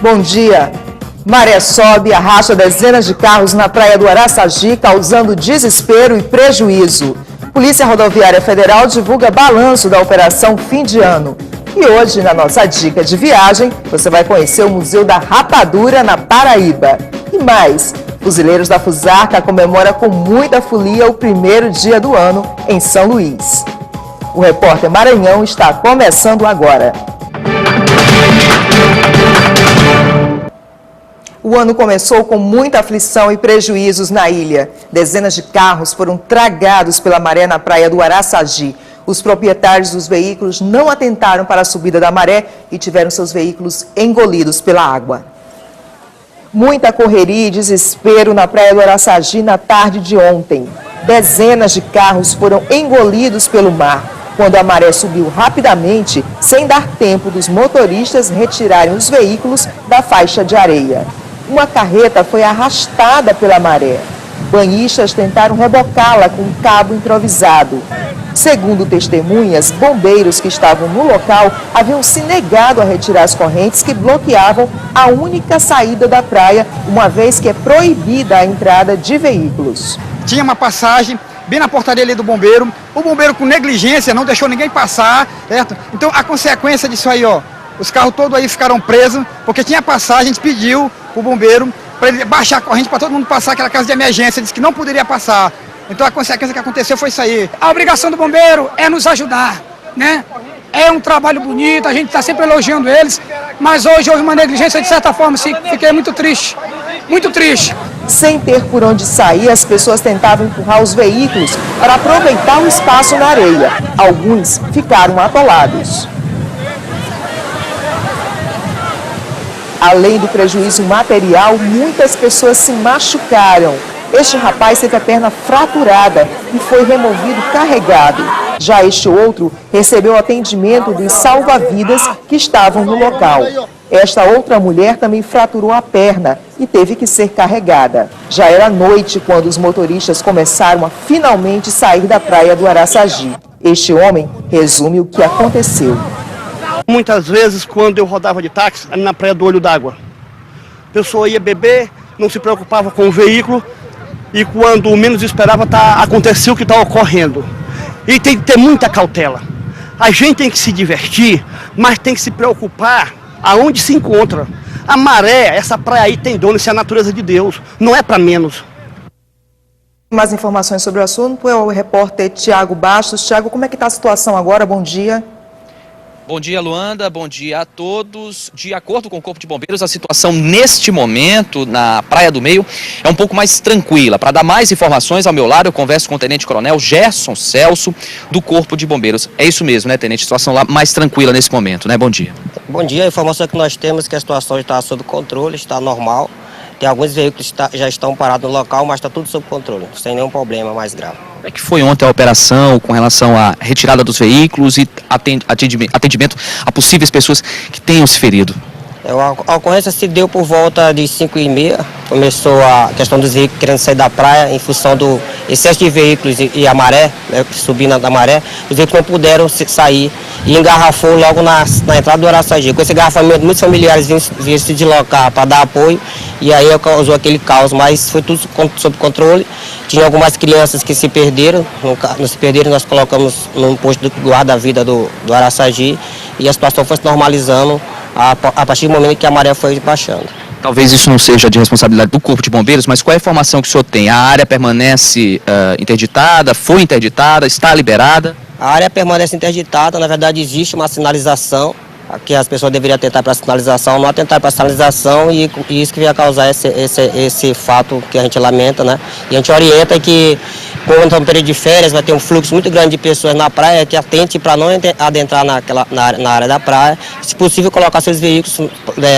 Bom dia. Maré sobe e arrasta dezenas de carros na praia do Araçagi, causando desespero e prejuízo. Polícia Rodoviária Federal divulga balanço da operação fim de ano. E hoje, na nossa dica de viagem, você vai conhecer o Museu da Rapadura, na Paraíba. E mais, Fuzileiros da Fusarca comemora com muita folia o primeiro dia do ano em São Luís. O Repórter Maranhão está começando agora. O ano começou com muita aflição e prejuízos na ilha. Dezenas de carros foram tragados pela maré na praia do Araçagi. Os proprietários dos veículos não atentaram para a subida da maré e tiveram seus veículos engolidos pela água. Muita correria e desespero na praia do Araçagi na tarde de ontem. Dezenas de carros foram engolidos pelo mar, quando a maré subiu rapidamente, sem dar tempo dos motoristas retirarem os veículos da faixa de areia. Uma carreta foi arrastada pela maré. Banhistas tentaram rebocá-la com um cabo improvisado. Segundo testemunhas, bombeiros que estavam no local haviam se negado a retirar as correntes que bloqueavam a única saída da praia, uma vez que é proibida a entrada de veículos. Tinha uma passagem bem na portaria ali do bombeiro, o bombeiro com negligência não deixou ninguém passar, certo? Então a consequência disso aí, ó, os carros todos aí ficaram presos, porque tinha passagem, a gente pediu o bombeiro para ele baixar a corrente para todo mundo passar aquela casa de emergência, disse que não poderia passar. Então a consequência que aconteceu foi isso aí. A obrigação do bombeiro é nos ajudar, né? É um trabalho bonito, a gente está sempre elogiando eles, mas hoje houve uma negligência, de certa forma, fiquei muito triste, muito triste. Sem ter por onde sair, as pessoas tentavam empurrar os veículos para aproveitar o espaço na areia. Alguns ficaram atolados. Além do prejuízo material, muitas pessoas se machucaram. Este rapaz teve a perna fraturada e foi removido carregado. Já este outro recebeu atendimento dos salva-vidas que estavam no local. Esta outra mulher também fraturou a perna e teve que ser carregada. Já era noite quando os motoristas começaram a finalmente sair da praia do Araçagi. Este homem resume o que aconteceu. Muitas vezes, quando eu rodava de táxi, ali na praia do Olho d'Água, a pessoa ia beber, não se preocupava com o veículo e quando menos esperava, acontecia o que está ocorrendo. E tem que ter muita cautela. A gente tem que se divertir, mas tem que se preocupar aonde se encontra. A maré, essa praia aí tem dono, isso é a natureza de Deus, não é para menos. Mais informações sobre o assunto é o repórter Tiago Bastos. Tiago, como é que está a situação agora? Bom dia. Bom dia, Luanda. Bom dia a todos. De acordo com o Corpo de Bombeiros, a situação neste momento na Praia do Meio é um pouco mais tranquila. Para dar mais informações, ao meu lado eu converso com o Tenente Coronel Gerson Celso, do Corpo de Bombeiros. É isso mesmo, né, Tenente? Situação lá mais tranquila nesse momento, né? Bom dia. Bom dia. A informação que nós temos é que a situação está sob controle, está normal. Tem alguns veículos que já estão parados no local, mas está tudo sob controle, sem nenhum problema mais grave. Como é que foi ontem a operação com relação à retirada dos veículos e atendimento a possíveis pessoas que tenham se ferido? A ocorrência se deu por volta de 5h30. Começou a questão dos veículos querendo sair da praia em função do excesso de veículos e a maré, né, subindo da maré. Os veículos não puderam sair e engarrafou logo na entrada do Araçagi. Com esse engarrafamento, muitos familiares vinham se deslocar para dar apoio e aí causou aquele caos, mas foi tudo sob controle. Tinha algumas crianças que se perderam, nós colocamos num posto de guarda-vida do Araçagi e a situação foi se normalizando a partir do momento que a maré foi baixando. Talvez isso não seja de responsabilidade do Corpo de Bombeiros, mas qual é a informação que o senhor tem? A área permanece interditada, foi interditada, está liberada? A área permanece interditada, na verdade existe uma sinalização, que as pessoas deveriam atentar para a sinalização, não atentar para a sinalização e isso que vai causar esse fato que a gente lamenta, né? E a gente orienta que quando estamos no período de férias vai ter um fluxo muito grande de pessoas na praia, que atente para não adentrar na área da praia, se possível colocar seus veículos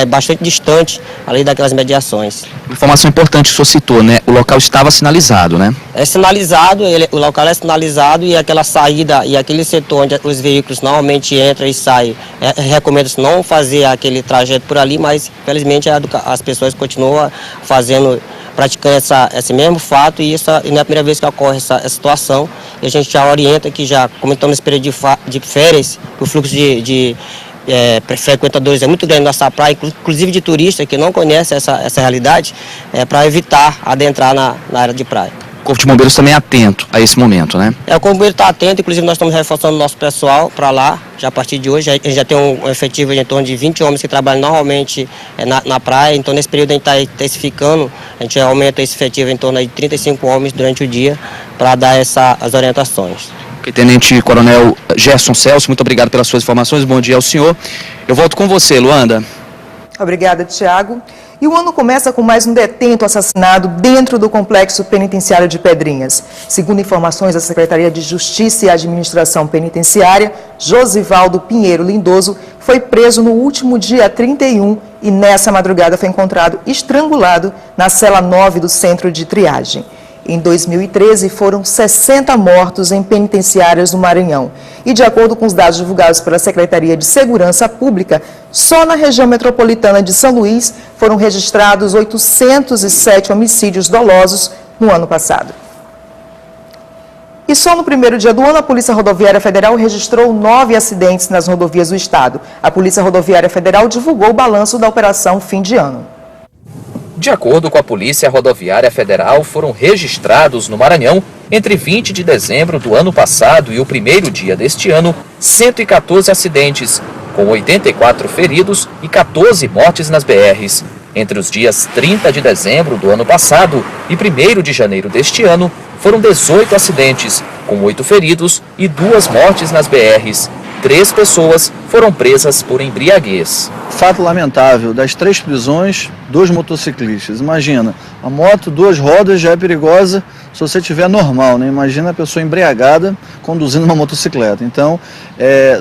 bastante distante ali daquelas mediações. Informação importante que o senhor citou, né? O local estava sinalizado, né? É sinalizado, o local é sinalizado e aquela saída e aquele setor onde os veículos normalmente entram e saem, recomendo não fazer aquele trajeto por ali, mas infelizmente as pessoas continuam praticando esse mesmo fato e não é a primeira vez que ocorre essa situação. E a gente já orienta que como estamos nesse período de férias, o fluxo de frequentadores é muito grande nessa praia, inclusive de turistas que não conhecem essa realidade, para evitar adentrar na área de praia. O Corpo de Bombeiros também é atento a esse momento, né? O Corpo de Bombeiros está atento, inclusive nós estamos reforçando o nosso pessoal para lá, já a partir de hoje. A gente já tem um efetivo de em torno de 20 homens que trabalham normalmente na praia, então nesse período a gente está intensificando, a gente aumenta esse efetivo em torno de 35 homens durante o dia para dar as orientações. Tenente Coronel Gerson Celso, muito obrigado pelas suas informações, bom dia ao senhor. Eu volto com você, Luanda. Obrigada, Tiago. E o ano começa com mais um detento assassinado dentro do complexo penitenciário de Pedrinhas. Segundo informações da Secretaria de Justiça e Administração Penitenciária, Josivaldo Pinheiro Lindoso foi preso no último dia 31 e nessa madrugada foi encontrado estrangulado na cela 9 do centro de triagem. Em 2013, foram 60 mortos em penitenciárias do Maranhão. E, de acordo com os dados divulgados pela Secretaria de Segurança Pública, só na região metropolitana de São Luís foram registrados 807 homicídios dolosos no ano passado. E só no primeiro dia do ano, a Polícia Rodoviária Federal registrou 9 acidentes nas rodovias do estado. A Polícia Rodoviária Federal divulgou o balanço da operação fim de ano. De acordo com a Polícia Rodoviária Federal, foram registrados no Maranhão, entre 20 de dezembro do ano passado e o primeiro dia deste ano, 114 acidentes, com 84 feridos e 14 mortes nas BRs. Entre os dias 30 de dezembro do ano passado e 1º de janeiro deste ano, foram 18 acidentes, com 8 feridos e 2 mortes nas BRs. 3 pessoas foram presas por embriaguez. Fato lamentável, das 3 prisões, 2 motociclistas. Imagina, a moto, 2 rodas já é perigosa se você estiver normal, né? Imagina a pessoa embriagada conduzindo uma motocicleta. Então,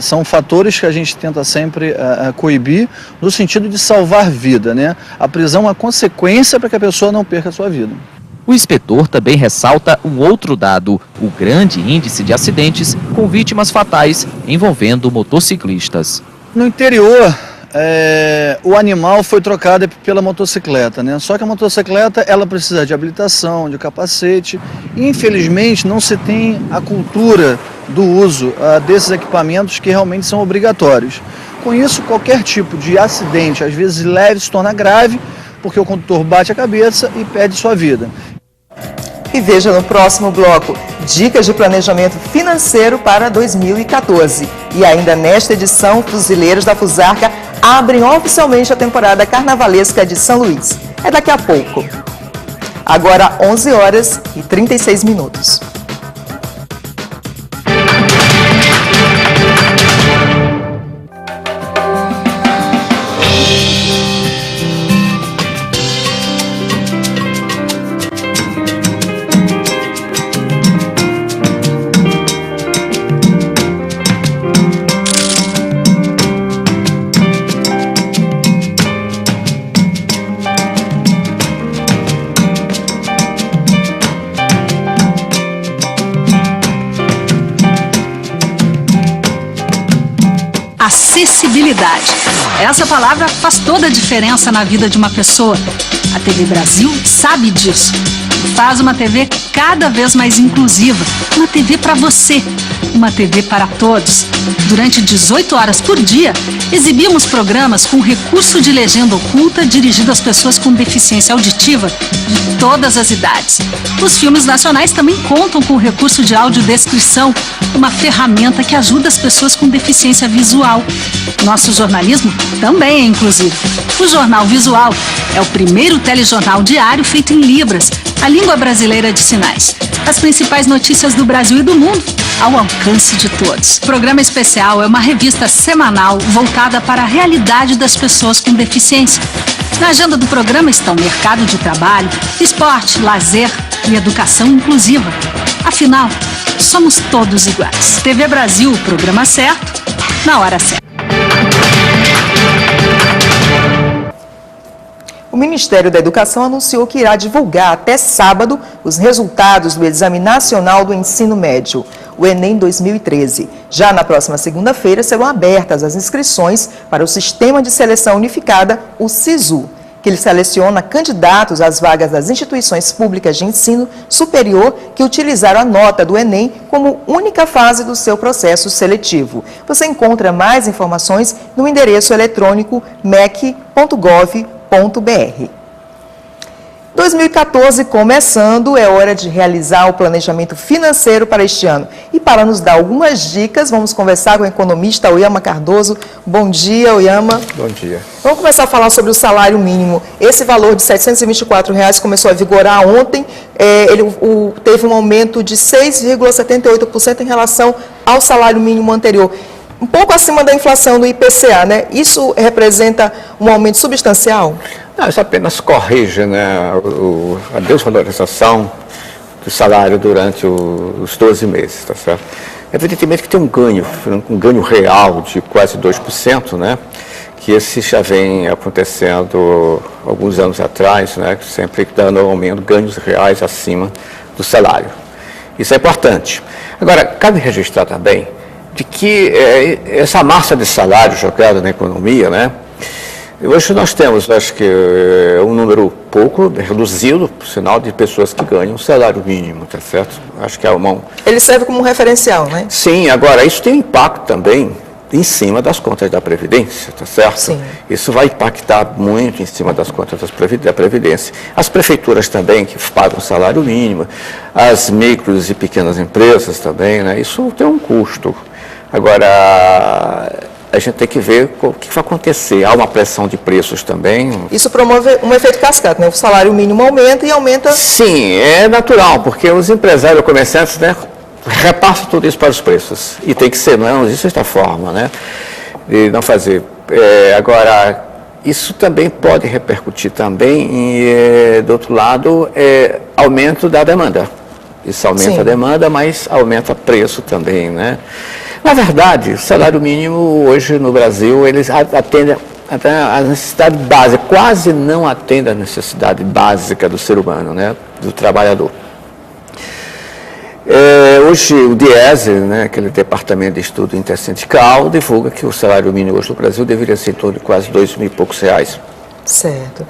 são fatores que a gente tenta sempre coibir no sentido de salvar vida, né? A prisão é uma consequência para que a pessoa não perca a sua vida. O inspetor também ressalta um outro dado, o grande índice de acidentes com vítimas fatais envolvendo motociclistas. No interior, o animal foi trocado pela motocicleta, né? Só que a motocicleta ela precisa de habilitação, de capacete. E, infelizmente, não se tem a cultura do uso desses equipamentos que realmente são obrigatórios. Com isso, qualquer tipo de acidente, às vezes leve, se torna grave, porque o condutor bate a cabeça e perde sua vida. E veja no próximo bloco, dicas de planejamento financeiro para 2014. E ainda nesta edição, fuzileiros da Fusarca abrem oficialmente a temporada carnavalesca de São Luís. É daqui a pouco. Agora 11h36. Acessibilidade. Essa palavra faz toda a diferença na vida de uma pessoa. A TV Brasil sabe disso. Faz uma TV cada vez mais inclusiva. Uma TV para você. Uma TV para todos. Durante 18 horas por dia, exibimos programas com recurso de legenda oculta dirigido às pessoas com deficiência auditiva de todas as idades. Os filmes nacionais também contam com o recurso de audiodescrição, uma ferramenta que ajuda as pessoas com deficiência visual. Nosso jornalismo também é inclusivo. O Jornal Visual é o primeiro telejornal diário feito em Libras, a língua brasileira de sinais. As principais notícias do Brasil e do mundo ao alcance de todos. O Programa Especial é uma revista semanal voltada para a realidade das pessoas com deficiência. Na agenda do programa estão mercado de trabalho, esporte, lazer e educação inclusiva. Afinal, somos todos iguais. TV Brasil, o programa certo, na hora certa. O Ministério da Educação anunciou que irá divulgar até sábado os resultados do Exame Nacional do Ensino Médio, o Enem 2013. Já na próxima segunda-feira serão abertas as inscrições para o Sistema de Seleção Unificada, o SISU. que ele seleciona candidatos às vagas das instituições públicas de ensino superior que utilizaram a nota do Enem como única fase do seu processo seletivo. Você encontra mais informações no endereço eletrônico mec.gov.br. 2014 começando, é hora de realizar o planejamento financeiro para este ano. E para nos dar algumas dicas, vamos conversar com o economista Oyama Cardoso. Bom dia, Oyama. Bom dia. Vamos começar a falar sobre o salário mínimo. Esse valor de R$ 724 começou a vigorar ontem. Teve um aumento de 6,78% em relação ao salário mínimo anterior. Um pouco acima da inflação do IPCA, né? Isso representa um aumento substancial? Não, isso apenas corrige, né, a desvalorização do salário durante os 12 meses, tá certo? Evidentemente que tem um ganho real de quase 2%, né, que esse já vem acontecendo alguns anos atrás, né, sempre dando aumento, ganhos reais acima do salário. Isso é importante. Agora, cabe registrar também de que essa massa de salário jogada na economia, né, hoje nós temos, acho que um número pouco reduzido, por sinal, de pessoas que ganham um salário mínimo, tá certo? Acho que é uma... Ele serve como um referencial, né? Sim, agora, isso tem impacto também em cima das contas da Previdência, tá certo? Sim. Isso vai impactar muito em cima das contas da Previdência. As prefeituras também, que pagam salário mínimo, as micros e pequenas empresas também, né? Isso tem um custo. Agora, a gente tem que ver o que vai acontecer. Há uma pressão de preços também. Isso promove um efeito cascata, né? O salário mínimo aumenta e aumenta... Sim, é natural, porque os empresários e comerciantes, né, repassam tudo isso para os preços. E tem que ser, não existe esta forma, né, de não fazer. Agora, isso também pode repercutir também, do outro lado, aumento da demanda. Isso aumenta Sim. a demanda, mas aumenta o preço também, né? Na verdade, o salário mínimo hoje no Brasil, eles atendem até a necessidade básica, quase não atende a necessidade básica do ser humano, né, do trabalhador. Hoje o DIESE, né, aquele Departamento de Estudo Intersindical, divulga que o salário mínimo hoje no Brasil deveria ser em torno de quase R$2.000 e poucos. Certo.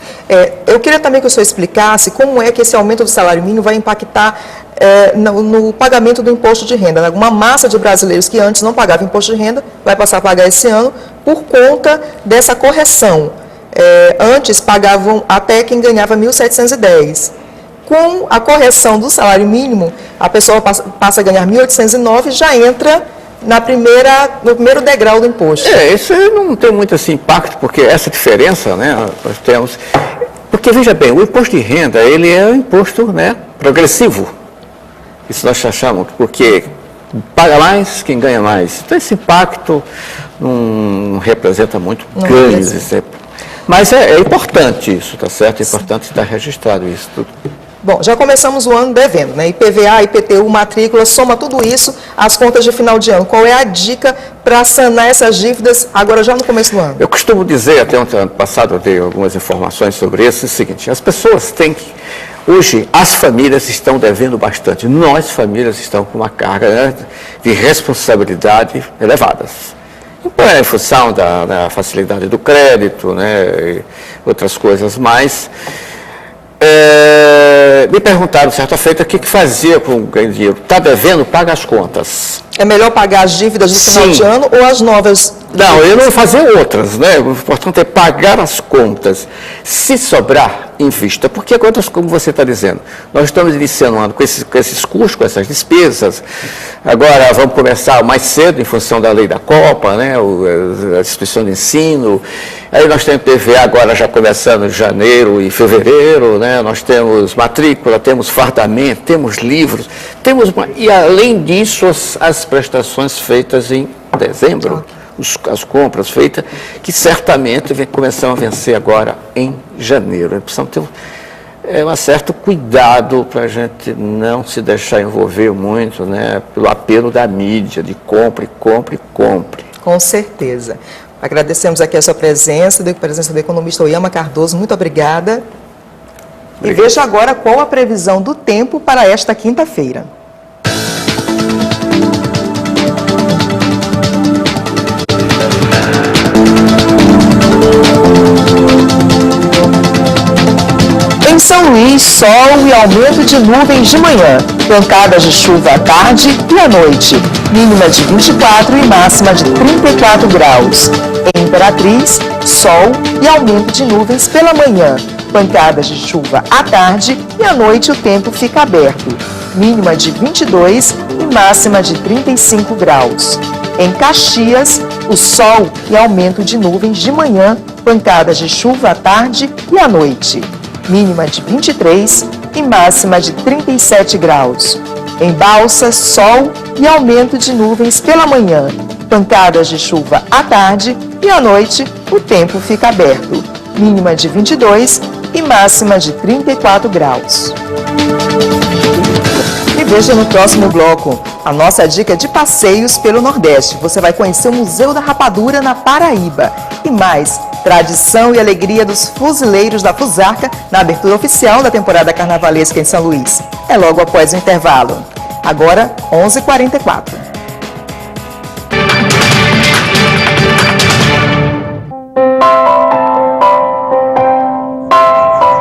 Eu queria também que o senhor explicasse como é que esse aumento do salário mínimo vai impactar no pagamento do imposto de renda. Uma massa de brasileiros que antes não pagavam imposto de renda vai passar a pagar esse ano por conta dessa correção. Antes pagavam até quem ganhava 1.710. Com a correção do salário mínimo, a pessoa passa a ganhar 1.809 e já entra no primeiro degrau do imposto. Isso não tem muito assim, impacto, porque essa diferença, né, nós temos... Porque, veja bem, o imposto de renda, ele é um imposto, né, progressivo. Isso nós achamos, porque paga mais quem ganha mais. Então, esse impacto não representa muito ganhos. Mas é importante isso, tá certo? É importante estar registrado isso tudo. Bom, já começamos o ano devendo, né? IPVA, IPTU, matrícula, soma tudo isso às contas de final de ano. Qual é a dica para sanar essas dívidas agora já no começo do ano? Eu costumo dizer, até ano passado eu dei algumas informações sobre isso, é o seguinte, as pessoas têm que... Hoje, as famílias estão devendo bastante. Nós, famílias, estamos com uma carga, né, de responsabilidade elevadas. Em função da facilidade do crédito, né, e outras coisas mais... me perguntaram certa feita o que fazia com o dinheiro. Está devendo, paga as contas. É melhor pagar as dívidas do final de ano ou as novas? Não, eu não vou fazer outras, né? O importante é pagar as contas. Se sobrar, invista. Porque agora, como você está dizendo, nós estamos iniciando um ano com esses custos, com essas despesas. Agora vamos começar mais cedo em função da lei da Copa, né? A instituição de ensino. Aí nós temos PVA agora já começando em janeiro e fevereiro, né? Nós temos matrícula, temos fardamento, temos livros, e além disso as prestações feitas em dezembro. As compras feitas, que certamente começam a vencer agora em janeiro. Precisamos ter um certo cuidado para a gente não se deixar envolver muito, né, pelo apelo da mídia, de compre, compre, compre. Com certeza. Agradecemos aqui a sua presença, a presença do economista Oyama Cardoso. Muito obrigada. E veja agora qual a previsão do tempo para esta quinta-feira. Em São Luís, sol e aumento de nuvens de manhã. Pancadas de chuva à tarde e à noite. Mínima de 24 e máxima de 34 graus. Em Imperatriz, sol e aumento de nuvens pela manhã. Pancadas de chuva à tarde e à noite o tempo fica aberto. Mínima de 22 e máxima de 35 graus. Em Caxias, o sol e aumento de nuvens de manhã, pancadas de chuva à tarde e à noite. Mínima de 23 e máxima de 37 graus. Em Balsas, sol e aumento de nuvens pela manhã, pancadas de chuva à tarde e à noite o tempo fica aberto. Mínima de 22 e máxima de 34 graus. E veja no próximo bloco a nossa dica de passeios pelo Nordeste. Você vai conhecer o Museu da Rapadura na Paraíba. E mais, tradição e alegria dos fuzileiros da Fusarca na abertura oficial da temporada carnavalesca em São Luís. É logo após o intervalo. Agora, 11h44.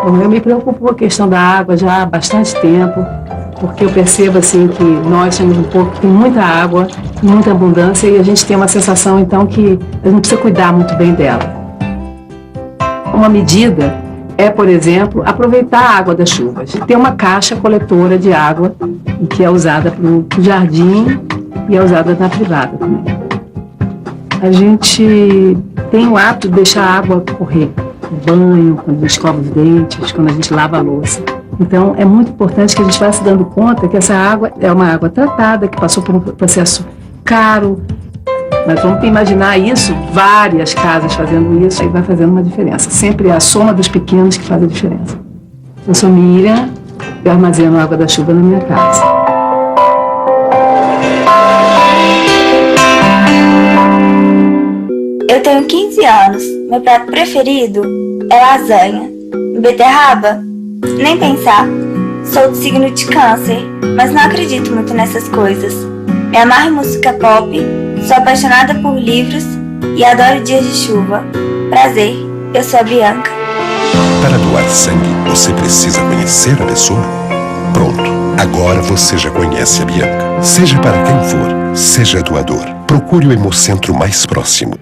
Bom, eu me preocupo com a questão da água já há bastante tempo, porque eu percebo assim que nós temos um pouco, tem muita água, muita abundância, e a gente tem uma sensação então que a gente precisa cuidar muito bem dela. Uma medida é, por exemplo, aproveitar a água das chuvas. Tem uma caixa coletora de água que é usada para o jardim e é usada na privada também. A gente tem o hábito de deixar a água correr. Banho, quando a gente escova os dentes, quando a gente lava a louça. Então, é muito importante que a gente vá se dando conta que essa água é uma água tratada, que passou por um processo caro. Mas vamos imaginar isso, várias casas fazendo isso, aí vai fazendo uma diferença. Sempre é a soma dos pequenos que faz a diferença. Eu sou Miriam, eu armazeno água da chuva na minha casa. Eu tenho 15 anos. Meu prato preferido é lasanha. Beterraba? Nem pensar. Sou do signo de Câncer, mas não acredito muito nessas coisas. Me amarro em música pop, sou apaixonada por livros e adoro dias de chuva. Prazer, eu sou a Bianca. Para doar sangue, você precisa conhecer a pessoa? Pronto, agora você já conhece a Bianca. Seja para quem for, seja doador. Procure o Hemocentro mais próximo.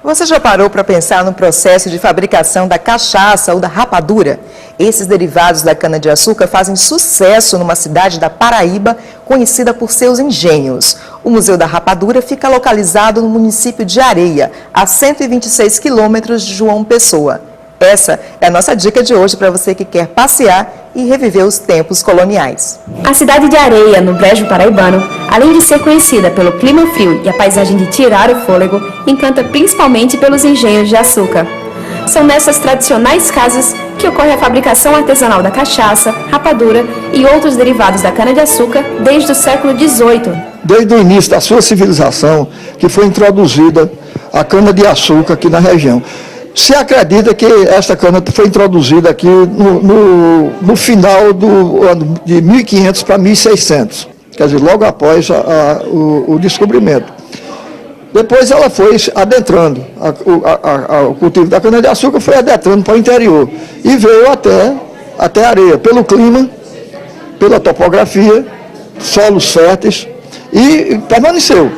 Você já parou para pensar no processo de fabricação da cachaça ou da rapadura? Esses derivados da cana-de-açúcar fazem sucesso numa cidade da Paraíba, conhecida por seus engenhos. O Museu da Rapadura fica localizado no município de Areia, a 126 quilômetros de João Pessoa. Essa é a nossa dica de hoje para você que quer passear e reviver os tempos coloniais. A cidade de Areia, no Brejo Paraibano, além de ser conhecida pelo clima frio e a paisagem de tirar o fôlego, encanta principalmente pelos engenhos de açúcar. São nessas tradicionais casas que ocorre a fabricação artesanal da cachaça, rapadura e outros derivados da cana-de-açúcar desde o século XVIII. Desde o início da sua civilização, que foi introduzida a cana-de-açúcar aqui na região. Se acredita que esta cana foi introduzida aqui no final do ano de 1500 para 1600, quer dizer, logo após o descobrimento. Depois ela foi adentrando, o cultivo da cana-de-açúcar foi adentrando para o interior e veio até Areia, pelo clima, pela topografia, solos férteis e permaneceu.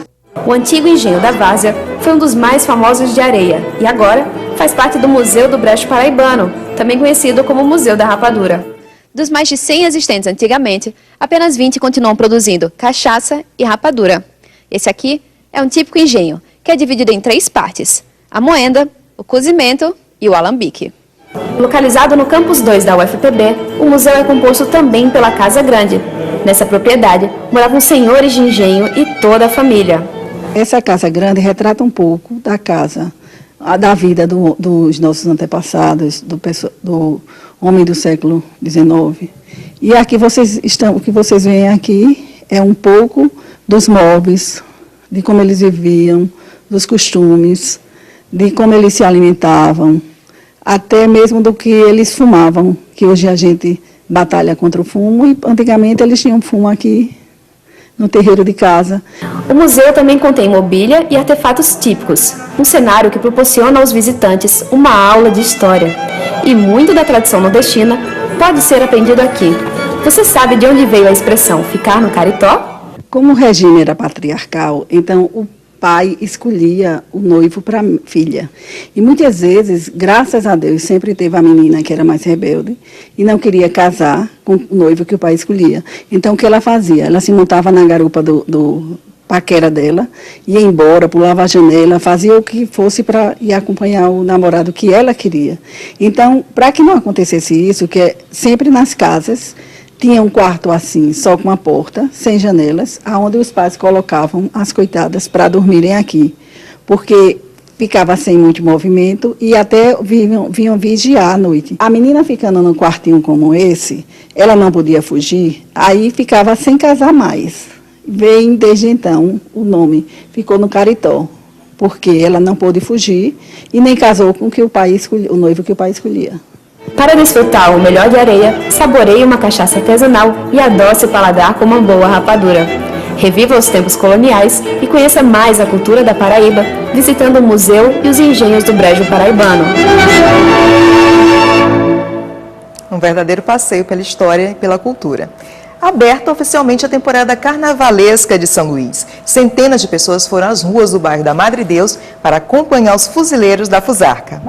O antigo engenho da Várzea foi um dos mais famosos de Areia e agora faz parte do Museu do Brejo Paraibano, também conhecido como Museu da Rapadura. Dos mais de 100 existentes antigamente, apenas 20 continuam produzindo cachaça e rapadura. Esse aqui é um típico engenho, que é dividido em 3 partes: a moenda, o cozimento e o alambique. Localizado no Campus 2 da UFPB, o museu é composto também pela Casa Grande. Nessa propriedade, moravam senhores de engenho e toda a família. Essa Casa Grande retrata um pouco da casa, da vida dos nossos antepassados, do homem do século XIX. E aqui o que vocês veem aqui é um pouco dos móveis, de como eles viviam, dos costumes, de como eles se alimentavam, até mesmo do que eles fumavam, que hoje a gente batalha contra o fumo, e antigamente eles tinham fumo aqui no terreiro de casa. O museu também contém mobília e artefatos típicos, um cenário que proporciona aos visitantes uma aula de história. E muito da tradição nordestina pode ser aprendido aqui. Você sabe de onde veio a expressão ficar no caritó? Como o regime era patriarcal, então o pai escolhia o noivo para a filha. E muitas vezes, graças a Deus, sempre teve a menina que era mais rebelde e não queria casar com o noivo que o pai escolhia. Então, o que ela fazia? Ela se montava na garupa do paquera dela, ia embora, pulava a janela, fazia o que fosse para ir acompanhar o namorado que ela queria. Então, para que não acontecesse isso, que é sempre nas casas, tinha um quarto assim, só com uma porta, sem janelas, aonde os pais colocavam as coitadas para dormirem aqui, porque ficava sem muito movimento e até vinham vigiar à noite. A menina ficando num quartinho como esse, ela não podia fugir, aí ficava sem casar mais. Veio desde então o nome, ficou no caritó, porque ela não pôde fugir e nem casou com o noivo que o pai escolhia. Para desfrutar o melhor de Areia, saboreie uma cachaça artesanal e adoce o paladar com uma boa rapadura. Reviva os tempos coloniais e conheça mais a cultura da Paraíba, visitando o museu e os engenhos do Brejo Paraibano. Um verdadeiro passeio pela história e pela cultura. Aberta oficialmente a temporada carnavalesca de São Luís. Centenas de pessoas foram às ruas do bairro da Madre Deus para acompanhar os fuzileiros da Fusarca.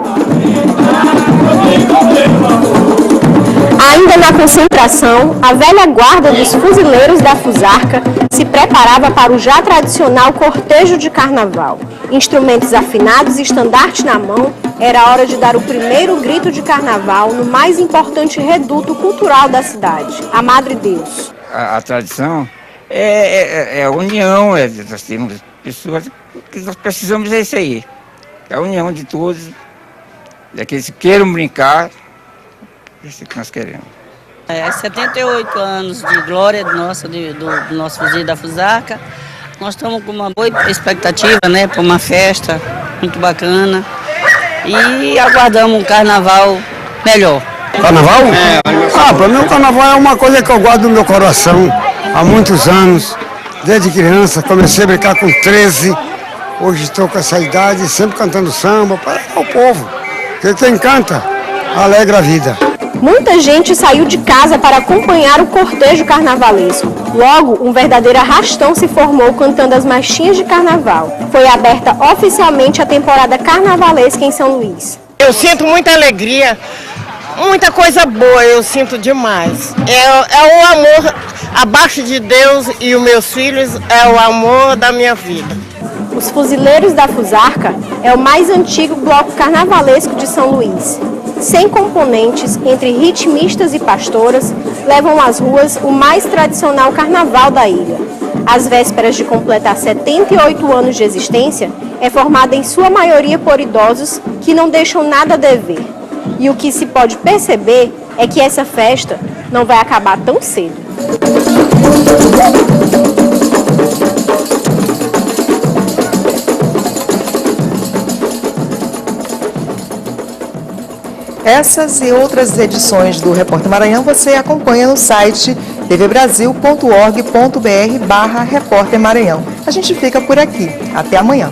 Ainda na concentração, a velha guarda dos fuzileiros da Fusarca se preparava para o já tradicional cortejo de carnaval. Instrumentos afinados e estandarte na mão, era hora de dar o primeiro grito de carnaval no mais importante reduto cultural da cidade, a Madre Deus. A tradição é a união, nós temos pessoas que nós precisamos disso aí. É a união de todos, daqueles que queiram brincar, é isso que nós queremos. 78 anos de glória do nosso fuzil da Fusarca. Nós estamos com uma boa expectativa, né, para uma festa muito bacana e aguardamos um carnaval melhor. Carnaval? Para mim o carnaval é uma coisa que eu guardo no meu coração há muitos anos. Desde criança, comecei a brincar com 13, hoje estou com essa idade, sempre cantando samba para o povo. Quem canta, alegra a vida. Muita gente saiu de casa para acompanhar o cortejo carnavalesco. Logo, um verdadeiro arrastão se formou cantando as marchinhas de carnaval. Foi aberta oficialmente a temporada carnavalesca em São Luís. Eu sinto muita alegria, muita coisa boa, eu sinto demais. É o amor abaixo de Deus e os meus filhos, é o amor da minha vida. Os Fuzileiros da Fusarca é o mais antigo bloco carnavalesco de São Luís. 100 componentes, entre ritmistas e pastoras, levam às ruas o mais tradicional carnaval da ilha. Às vésperas de completar 78 anos de existência, é formada em sua maioria por idosos que não deixam nada a dever. E o que se pode perceber é que essa festa não vai acabar tão cedo. Essas e outras edições do Repórter Maranhão você acompanha no site tvbrasil.org.br/Repórter Maranhão. A gente fica por aqui. Até amanhã.